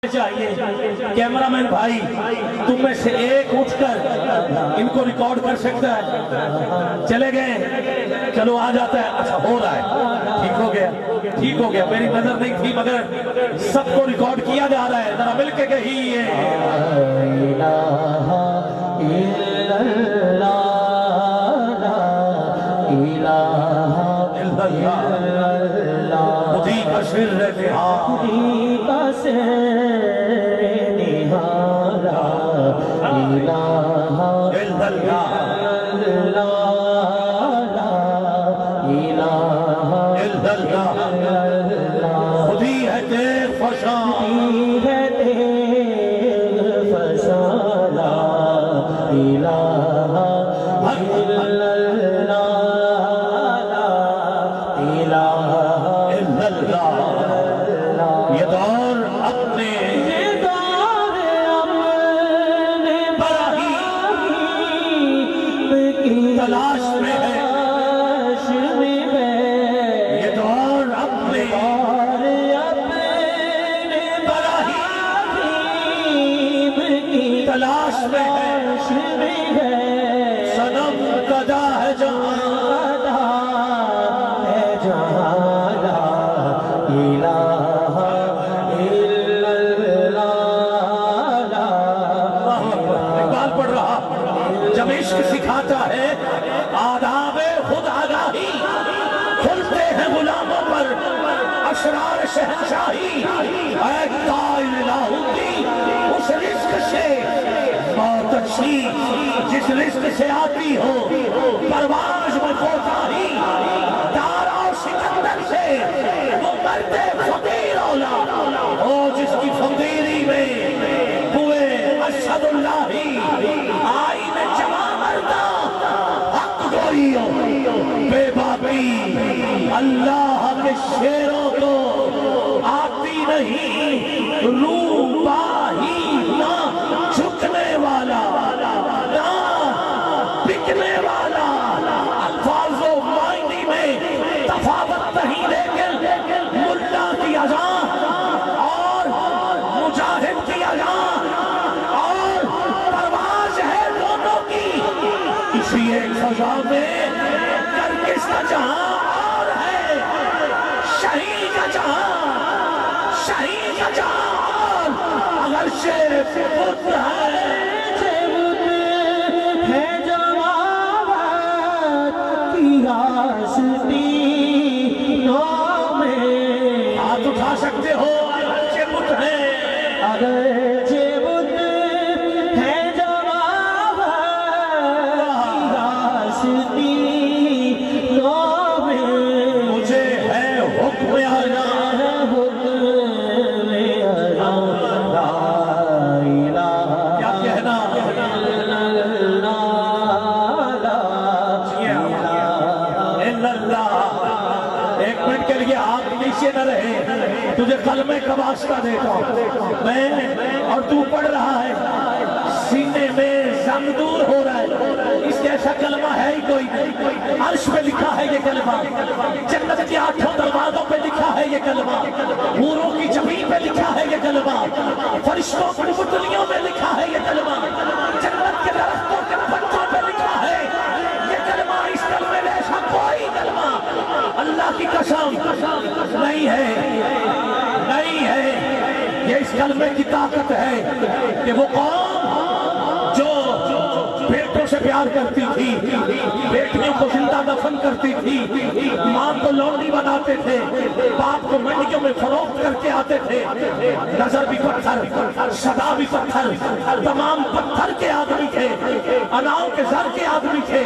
چاہیے کیمرہ مین بھائی تم میں سے ایک اٹھ کر ان کو ریکارڈ کر سکتا ہے؟ چلے گئے، چلو آ جاتا ہے، اچھا ہو رہا ہے، ٹھیک ہو گیا، میری نظر نہیں تھی مگر سب کو ریکارڈ کیا جا رہا ہے، ذرا مل کے کہیے خودی کا سر نہارا خودی ہے تیغ فشاں لا الہ الا اللہ، یہ دور اپنے تلاش میں ہے، یہ دور اپنے تلاش میں ہے، صنم گدا ہے جہاں جب عشق سکھاتا ہے آداب خود آگاہی، کھلتے ہیں غلاموں پر اشرار شہنشاہی، اے قائل لاہوتی اس رزق سے بہت اچھی جس رزق سے آتی ہو پرواز میں کوتاہی، دارا و سکندر سے وہ مرد فقیر اولا ہو جس کی فقیری میں ہوئے اشہد اللہی آئی میں جمع مردہ حق گوئیوں بے باقی اللہ کے شیروں کو آتی نہیں روباہی، نہ جھکنے والا نہ بکنے والا، الفاظ و معنی میں تفاوت نہیں لیکن ملا کی اذان اور مجاہد کی اذان اور پرواز ہے دونوں کی اسی ایک فضا میں، کرکس کا جہاں اور ہے شہید کا جہاں، شہید کا جہاں اور اگرچہ بت ہے جماعت کی راستی میں، ہاتھ اٹھا سکتے ہو اگرچہ بت ہے، اگرچہ بت ہے جماعت کی راستی میں، مجھے ہے حکم آنا کیا کہنا ایک منٹ کے لیے آپ نیچے نہ رہے، تجھے کلمہ کا واسطہ دیتا ہوں میں اور تو پڑھ رہا ہے، سینے میں زنگ دور ہو رہا ہے، اس جیسا کلمہ ہے ہی کوئی نہیں، عرش پہ لکھا ہے یہ کلمہ، جنت کے 8 دروازوں پہ لکھا ہے یہ کلمہ، حوروں کی زمین پہ لکھا ہے یہ کلمہ، فرشتوں کی پتلیوں میں لکھا ہے یہ کلمہ، جنت کے درختوں کے پتوں پہ لکھا ہے یہ کلمہ، اس کلمے جیسا کوئی کلمہ اللہ کی قسم نہیں ہے، نہیں ہے، یہ اس کلمے کی طاقت ہے کہ وہ قوم جو بیٹوں سے پیار کرتی تھی، بیٹیوں کو زندہ دفن کرتی تھی، ماں کو لونڈی بناتے تھے، باپ کو منڈیوں میں فروخت کر کے آتے تھے، نظر بھی پتھر، صدا بھی پتھر، تمام پتھر کے آدمی تھے، اناؤں کے زر کے آدمی تھے،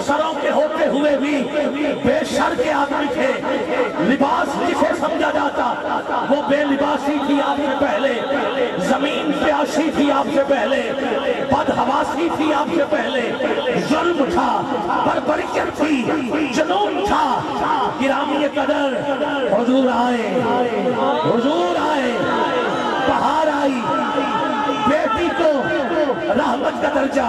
سروں کے ہوتے ہوئے بھی بے شر کے آدمی تھے، لباس جسے سمجھا جاتا وہ بے لباسی تھی آپ سے پہلے، زمین پیاسی تھی آپ سے پہلے، بدحواسی تھی آپ سے پہلے، ظلم تھا، بربریت تھی، جنون تھا، گرامی قدر حضور آئے، حضور آئے، بہار آئی، بیٹی کو رحمت کا درجہ،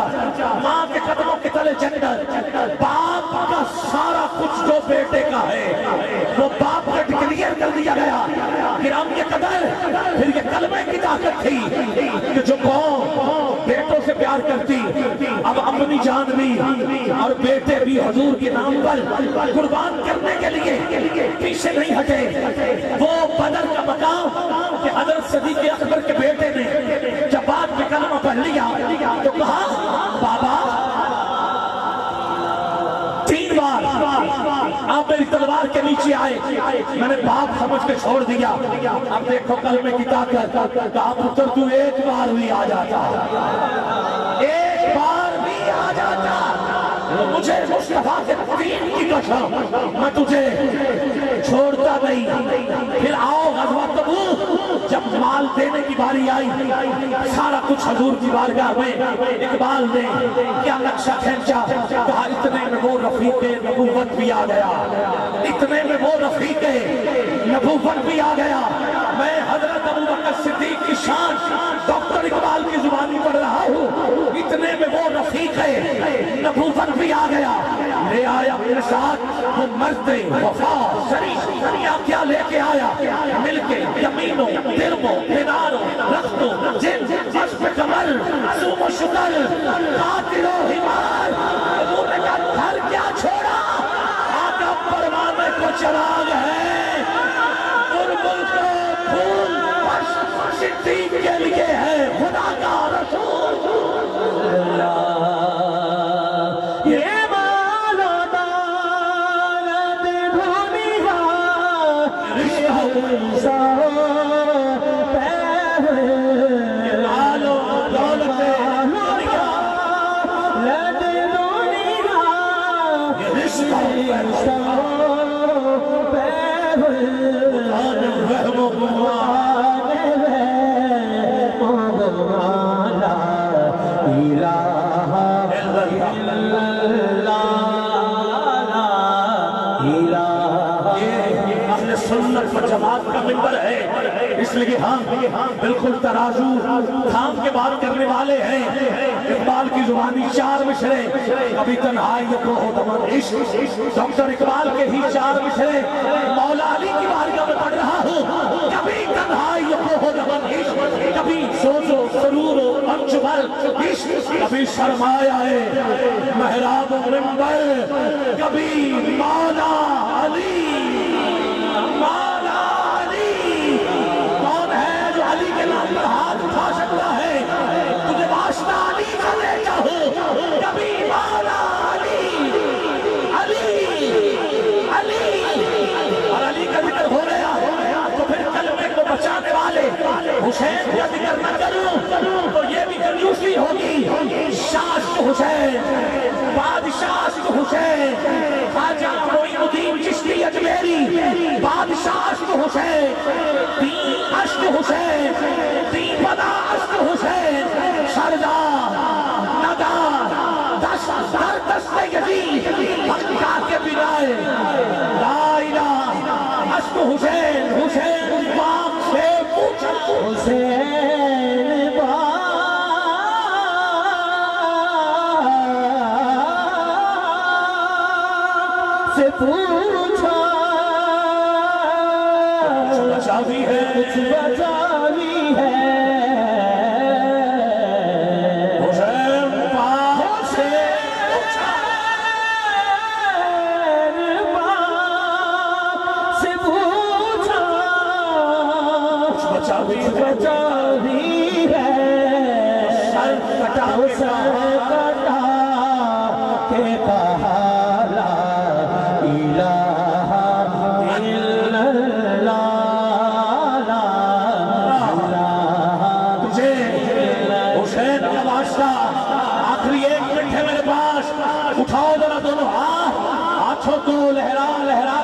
ماں کے قدموں کے تلے جنت، باپ کا سارا کچھ جو بیٹے کا ہے وہ باپ کا ڈکلیئر کر دیا گیا۔ کرام کے قدر پھر یہ کلمے کی طاقت تھی کہ جو قوم بیٹوں سے پیار کرتی اب اپنی جان بھی اور بیٹے بھی حضور کے نام پر قربان کرنے کے لیے پیچھے نہیں ہٹے۔ وہ بدر کا مقام کہ حضرت صدیق اکبر کے بیٹے نے جب بعد میں کلمہ پڑھ لیا تو کہا بابا 3 بار آپ میری تلوار کے نیچے آئے، میں نے باپ سمجھ کے چھوڑ دیا۔ اب دیکھو کلمے کی طاقت، کہا پتر تو ایک بار بھی آ جاتا، ایک بار بھی آ جاتا، مجھے مصطفیٰ کے دین کی قسم میں تجھے چھوڑتا نہیں۔ پھر آؤ غزوہ تبوک، جب مال دینے کی باری آئی سارا کچھ حضور کی بارگاہ میں اقبال نے کیا نقشہ کھینچا، کہا اتنے میں وہ رفیق نبوت بھی آ گیا، اتنے میں وہ رفیق نبوت بھی آ گیا۔ میں حضرت ابوبکر صدیق کی شان ڈاکٹر اقبال کی زبانی پڑھ رہا ہوں، اتنے میں وہ رفیق نبوت بھی آ گیا۔ لے آیا میرے ساتھ وہ مرد وفا سریا، کیا لے کے آیا؟ مل کے یمینوں درموں کناروں رختوں جن عشق کمر سوم و شکر قاتل و حمار، حضور نے کہا گھر کیا چھوڑا؟ آقا پروانے کو چراغ ہے، بلبل کو پھول بس صدیق کے لیے ہے خدا کا رسول۔ سنت و جماعت کا منبر ہے، اس لیے ہم بالکل ترازو تھام کے بات کرنے والے ہیں۔ اقبال کی زبانی 4 مشرے، کبھی تنہائی کو ہو دمن عشق، ڈاکٹر اقبال کے ہی 4 مشرے مولا علی کی بارگاہ میں پڑھ رہا ہوں۔ کبھی تنہائی کو ہو دمن عشق، کبھی سوز و سرور و انجمل عشق، کبھی سرمایہ محراب و منبر، کبھی مولا علی۔ مولا علی کون ہے جو علی کے نام پر ہاتھ اٹھا سکتا ہے؟ تجھے واسطہ علی کا دیتا ہوں، کبھی مولا علی علی علی، اور علی کا ذکر ہو رہا تو پھر کلمے کو بچانے والے حسین کا ذکر نہ کروں تو یہ بھی کنجوسی ہوگی۔ شاشت حسین، بادشاہ حسین، خواجہ معین الدین چشتی اجمیری، بادشاہ حسین، دین عشق حسین، دین بدا عشق حسین، سردار ندار دست در دست یزید حقیقہ کے بنائے لا الہ عشق حسین، حسین باق سے پوچھا، حسین باق سے پوچھا، بچا بھی ہے کچھ بچا بھی ہے، حسین باق سے پوچھا، حسین باق سے پوچھا، کچھ بچا بھی ہے، سر کٹا کے کہا اٹھاؤ ذرا دونوں ہاتھوں کو لہرا لہرا